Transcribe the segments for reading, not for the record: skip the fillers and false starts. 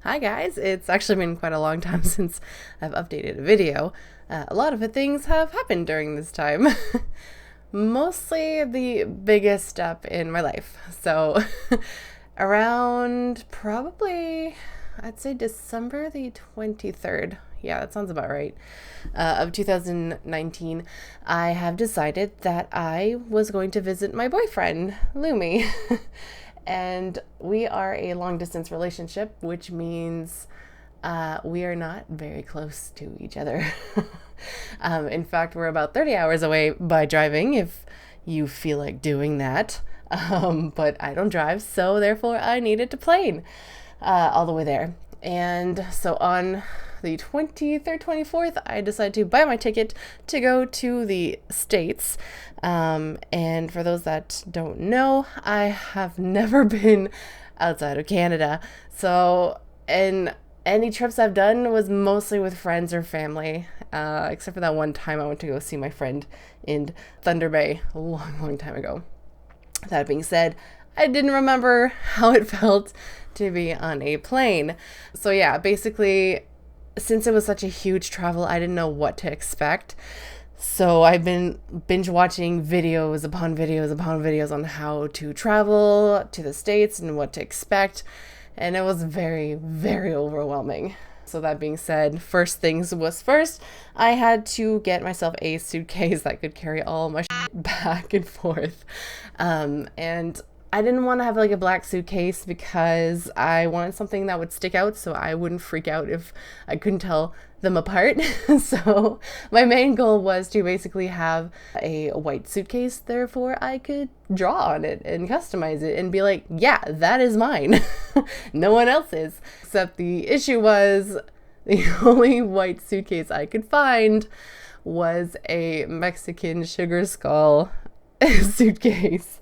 Hi guys, it's actually been quite a long time since I've updated a video. A lot of things have happened during this time. Mostly the biggest step in my life. So around probably, I'd say December the 23rd. Yeah, that sounds about right. Of 2019, I have decided that I was going to visit my boyfriend, Lumi. And we are a long distance relationship, which means we are not very close to each other. In fact, we're about 30 hours away by driving if you feel like doing that. But I don't drive, so therefore I needed to plane all the way there. And so on the 23rd, 24th, I decided to buy my ticket to go to the States. And for those that don't know, I have never been outside of Canada. So, and any trips I've done was mostly with friends or family, except for that one time I went to go see my friend in Thunder Bay a long, long time ago. That being said, I didn't remember how it felt to be on a plane. So yeah, basically, since it was such a huge travel, I didn't know what to expect. So I've been binge watching videos upon videos upon videos on how to travel to the States and what to expect. And it was very, very overwhelming. So that being said, first things was first, I had to get myself a suitcase that could carry all my shit back and forth. And I didn't want to have like a black suitcase because I wanted something that would stick out so I wouldn't freak out if I couldn't tell them apart. So my main goal was to basically have a white suitcase, therefore I could draw on it and customize it and be like, yeah, that is mine. No one else's. Except the issue was the only white suitcase I could find was a Mexican sugar skull suitcase.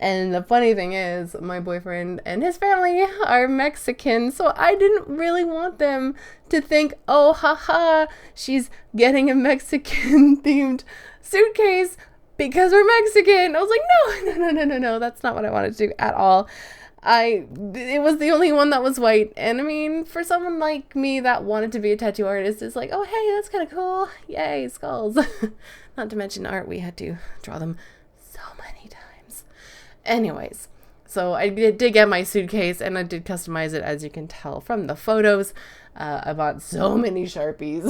And the funny thing is, my boyfriend and his family are Mexican, so I didn't really want them to think, oh, haha, she's getting a Mexican themed suitcase because we're Mexican. I was like, no, that's not what I wanted to do at all. It was the only one that was white. And I mean, for someone like me that wanted to be a tattoo artist, it's like, oh, hey, that's kind of cool. Yay, skulls. Not to mention art, we had to draw them so many times. Anyways, so I did get my suitcase and I did customize it, as you can tell from the photos. I bought so many Sharpies.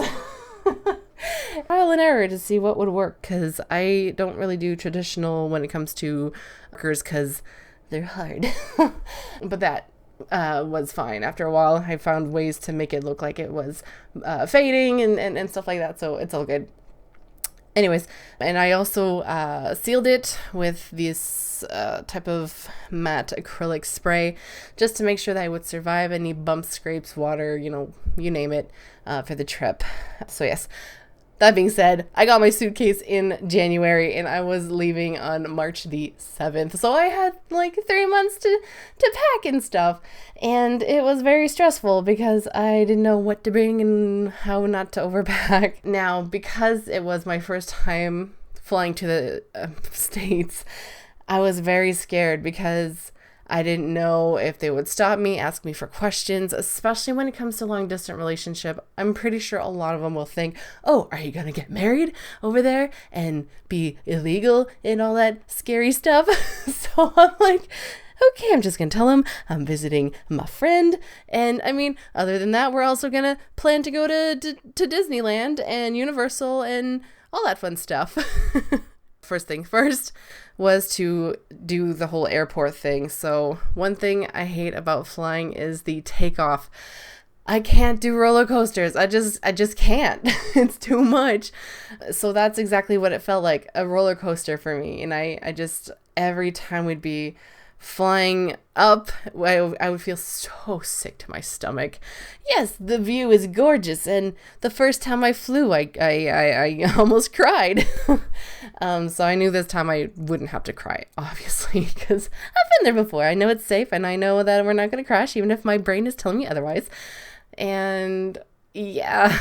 Trial and error to see what would work, because I don't really do traditional when it comes to markers because they're hard. But that was fine. After a while, I found ways to make it look like it was fading and stuff like that, so it's all good. Anyways, and I also sealed it with this type of matte acrylic spray just to make sure that I would survive any bumps, scrapes, water, you name it, for the trip. So yes, that being said, I got my suitcase in January and I was leaving on March the 7th. So I had like 3 months to pack and stuff. And it was very stressful because I didn't know what to bring and how not to overpack. Now, because it was my first time flying to the States, I was very scared because I didn't know if they would stop me, ask me for questions, especially when it comes to long distance relationship. I'm pretty sure a lot of them will think, oh, are you going to get married over there and be illegal and all that scary stuff? So I'm like, okay, I'm just going to tell him I'm visiting my friend. And I mean, other than that, we're also going to plan to go to Disneyland and Universal and all that fun stuff. First thing first was to do the whole airport thing. So one thing I hate about flying is the takeoff. I can't do roller coasters. I just can't. It's too much. So that's exactly what it felt like, a roller coaster for me. And I just, every time we'd be flying up, I would feel so sick to my stomach. Yes, the view is gorgeous, and the first time I flew, I almost cried. So I knew this time I wouldn't have to cry, obviously, because I've been there before. I know it's safe, and I know that we're not going to crash, even if my brain is telling me otherwise. And yeah.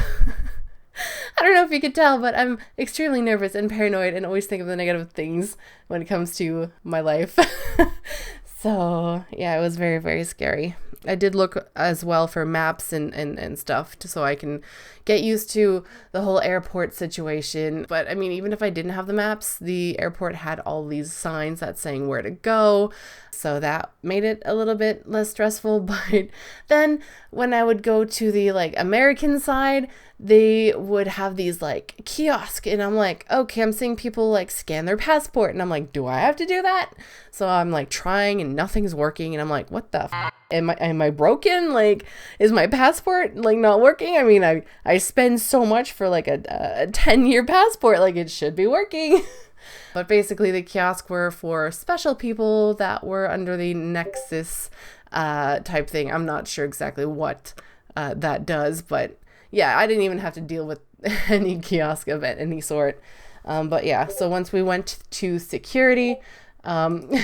I don't know if you could tell, but I'm extremely nervous and paranoid and always think of the negative things when it comes to my life. So yeah, it was very, very scary. I did look as well for maps and stuff so I can get used to the whole airport situation. But I mean, even if I didn't have the maps, the airport had all these signs that saying where to go. So that made it a little bit less stressful. But then when I would go to the like American side, they would have these like kiosk, and I'm like, okay, I'm seeing people like scan their passport, and I'm like, do I have to do that? So I'm like trying and nothing's working, and I'm like, what the am I broken? Like, is my passport like not working? I mean, I spend so much for like a 10-year passport, like it should be working. But basically the kiosks were for special people that were under the Nexus type thing. I'm not sure exactly what that does, but yeah, I didn't even have to deal with any kiosk of any sort. But yeah, so once we went to security, yeah,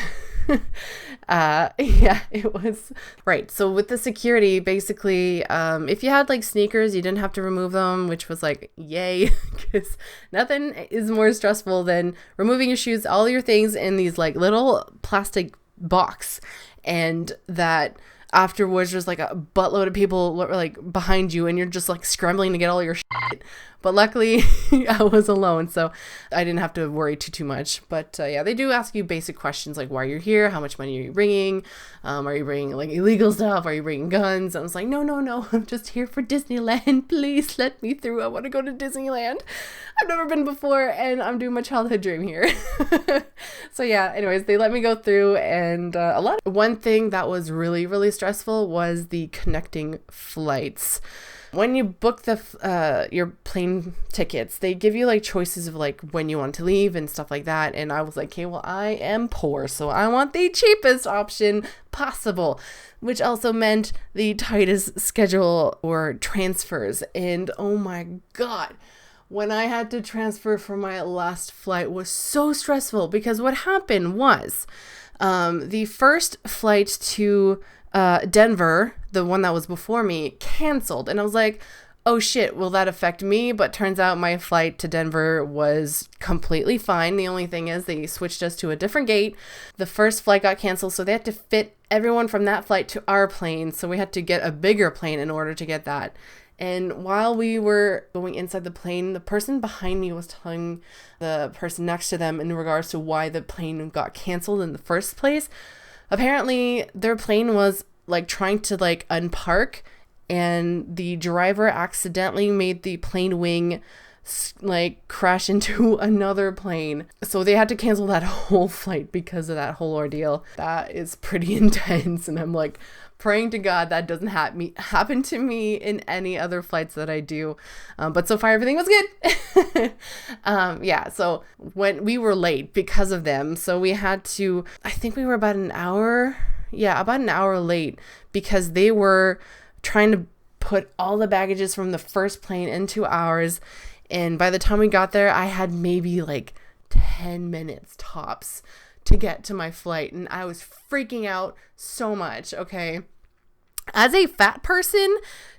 it was right. So with the security, basically, if you had like sneakers, you didn't have to remove them, which was like, yay, because nothing is more stressful than removing your shoes, all your things in these like little plastic box, and that afterwards there's like a buttload of people like behind you, and you're just like scrambling to get all your shit. But luckily I was alone, so I didn't have to worry too much. But yeah, they do ask you basic questions like why you're here, how much money are you bringing, are you bringing like illegal stuff, are you bringing guns? I was like, no, I'm just here for Disneyland, please let me through, I want to go to Disneyland. I've never been before, and I'm doing my childhood dream here. So yeah, anyways, they let me go through, and one thing that was really, really stressful was the connecting flights. When you book your plane tickets, they give you like choices of like when you want to leave and stuff like that. And I was like, okay, well, I am poor, so I want the cheapest option possible, which also meant the tightest schedule or transfers. And oh my God, when I had to transfer for my last flight was so stressful, because what happened was the first flight to Denver, the one that was before me, canceled. And I was like, oh shit, will that affect me? But turns out my flight to Denver was completely fine. The only thing is they switched us to a different gate. The first flight got canceled, so they had to fit everyone from that flight to our plane. So we had to get a bigger plane in order to get that. And while we were going inside the plane, the person behind me was telling the person next to them in regards to why the plane got canceled in the first place. Apparently, their plane was like trying to like unpark, and the driver accidentally made the plane wing like crash into another plane. So they had to cancel that whole flight because of that whole ordeal. That is pretty intense, and I'm like praying to God that doesn't happen to me in any other flights that I do. But so far everything was good. Yeah, so when we were late because of them, so we had to, I think we were about an hour late, because they were trying to put all the baggages from the first plane into ours. And by the time we got there, I had maybe like 10 minutes tops to get to my flight, and I was freaking out so much. Okay, as a fat person,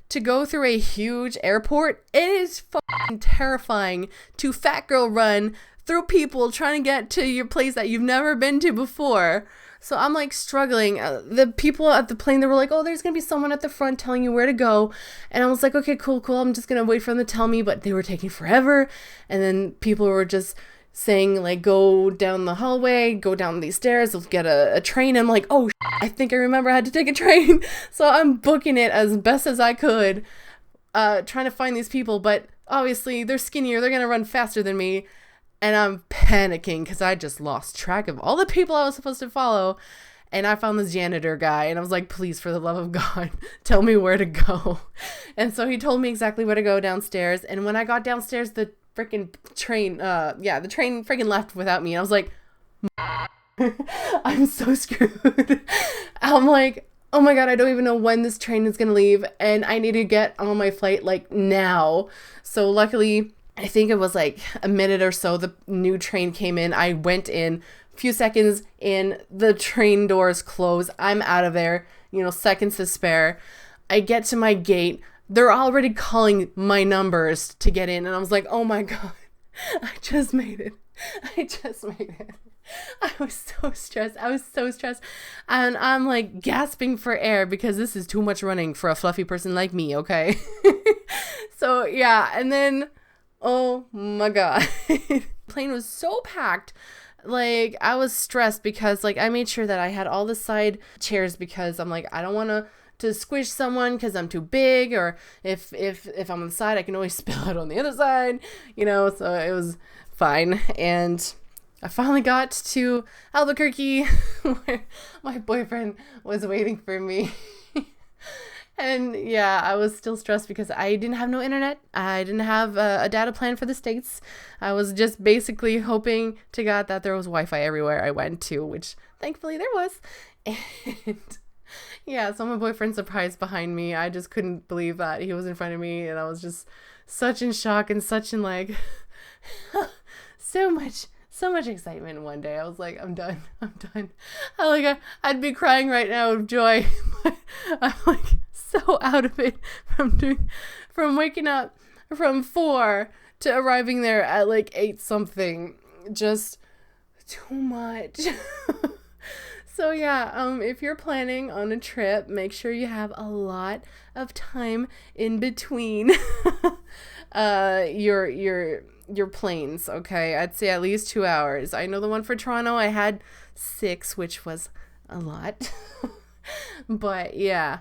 to go through a huge airport, it is fucking terrifying to fat girl run through people trying to get to your place that you've never been to before. So I'm like struggling. The people at the plane, they were like, oh, there's gonna be someone at the front telling you where to go. And I was like, okay, cool, I'm just gonna wait for them to tell me. But they were taking forever, and then people were just saying like, go down the hallway, go down these stairs, let's get a train. I'm like, oh, I think I remember I had to take a train. So I'm booking it as best as I could, trying to find these people. But obviously they're skinnier, they're gonna run faster than me. And I'm panicking because I just lost track of all the people I was supposed to follow. And I found this janitor guy, and I was like, please, for the love of God, tell me where to go. And so he told me exactly where to go downstairs. And when I got downstairs, the freaking train, the train freaking left without me. And I was like, I'm so screwed. I'm like, oh my God, I don't even know when this train is going to leave, and I need to get on my flight like now. So luckily, I think it was like a minute or so, the new train came in. I went in, a few seconds in, the train doors close. I'm out of there, seconds to spare. I get to my gate. They're already calling my numbers to get in. And I was like, oh my God, I just made it. I was so stressed. And I'm like gasping for air because this is too much running for a fluffy person like me, okay? So yeah, and then, oh my God, plane was so packed. Like, I was stressed because, like, I made sure that I had all the side chairs because I'm like, I don't want to squish someone because I'm too big, or if I'm on the side, I can always spill out on the other side, so it was fine. And I finally got to Albuquerque where my boyfriend was waiting for me. And yeah, I was still stressed because I didn't have no internet. I didn't have a data plan for the States. I was just basically hoping to God that there was Wi-Fi everywhere I went to, which thankfully there was. And yeah, so my boyfriend surprised behind me. I just couldn't believe that he was in front of me, and I was just such in shock and such in like so much excitement. One day I was like, I'm done. I'd be crying right now of joy. I'm like so out of it from waking up from 4 to arriving there at like 8 something. Just too much. So yeah, if you're planning on a trip, make sure you have a lot of time in between your planes, okay? I'd say at least 2 hours. I know the one for Toronto, I had 6, which was a lot. But yeah,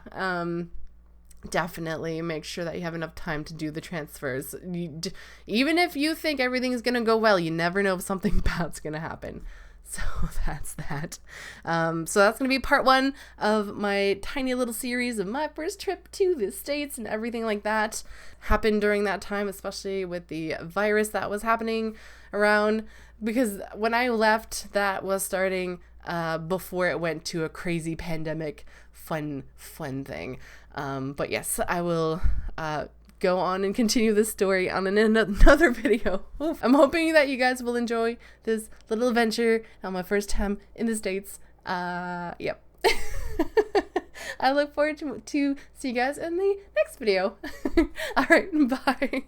definitely make sure that you have enough time to do the transfers. Even if you think everything is going to go well, you never know if something bad's going to happen. So that's that. So that's going to be part 1 of my tiny little series of my first trip to the States and everything like that happened during that time, especially with the virus that was happening around, because when I left, that was starting before it went to a crazy pandemic fun thing. But yes, I will go on and continue this story on another video. Oof. I'm hoping that you guys will enjoy this little adventure on my first time in the States. Yep. I look forward to see you guys in the next video. All right, bye.